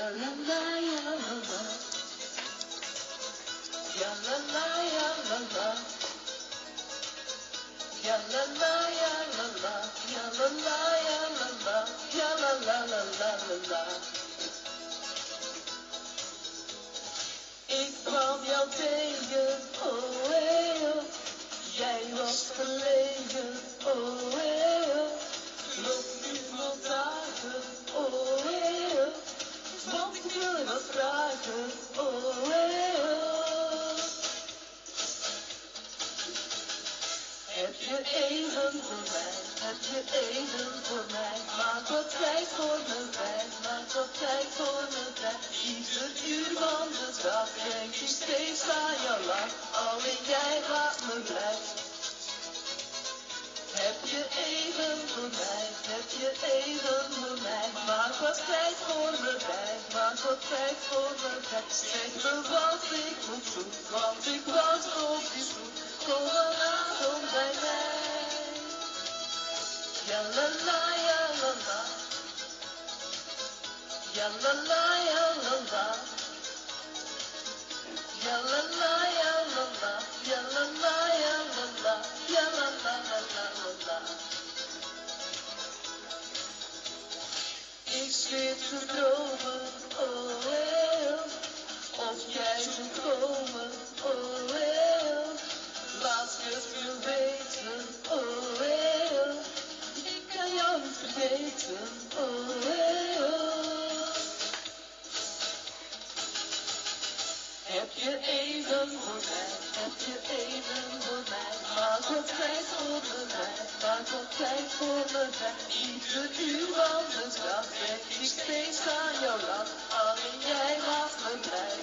la la la, ya la la. Ya la la, ya la la. Ya la la, ya la la. Ya la la, ya la la. Ya la la la la la la. Ik kwam jou tegen, oh hey, oh. Jij was verlegen, oh hey, oh. Loop nu nog dagen, oh hey, oh. Want ik wil je wat vragen, oh hey, oh. Heb je even voor mij, heb je even voor mij. Maak wat tijd voor me vrij, maak wat tijd voor me vrij. Ieder uur van de dag denk ik steeds aan jouw lach. Alleen jij laat me blij. Heb je even voor mij, heb je even voor mij. Maak wat tijd voor me vrij, maak wat tijd voor me vrij. Zeg me wat ik moet doen, want ik wacht op je stoel. Kom vanavond bij mij. Ja la la, ja la la. Ja la la, ja la la. Ja la la, ja la la. Ja la la, ja la la. Ja la la la la la la. Ik zit te dromen, oh hey, oh. Of jij zou komen, oh hey, oh. Laat je het wil weten, oh hey, oh. Ik kan jou niet vergeten, oh hey, oh. Heb je even voor mij, heb je even voor mij. Maak wat tijd voor me vrij, maak wat tijd voor me vrij. Ieder uur van de dag denk ik steeds aan jouw lach. Alleen jij maakt me blij.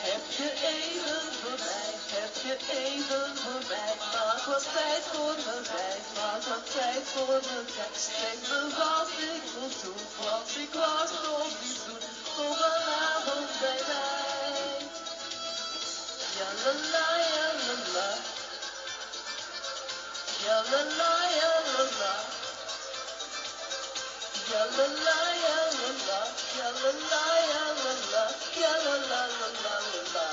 Heb je even voor mij, heb je even voor mij. Maak wat tijd voor me vrij, maak wat tijd voor me vrij. Zeg me wat ik moet doen, want ik wacht op je stoel. Kom vanavond bij mij. Ja la la, ja la la. Ja la la, ja la la. Ja la la, ja la la. Ja la la, ja la la. Ja la la la la la la.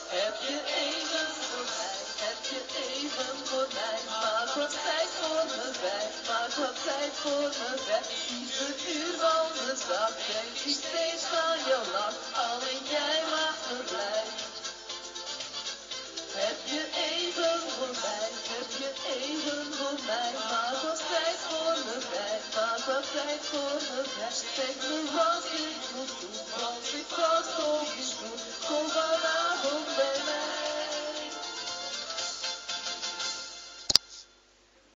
Heb je even voor mij, heb je even voor mij. Maak wat tijd voor me vrij, maak wat tijd voor me vrij. Ieder uur van de dag denk ik steeds aan jouw lach. Alleen jij maakt me blij. Heb je even voor mij, heb je even voor mij. Maak wat tijd voor me vrij, maak wat tijd voor me vrij. Zeg me wat ik moet doen,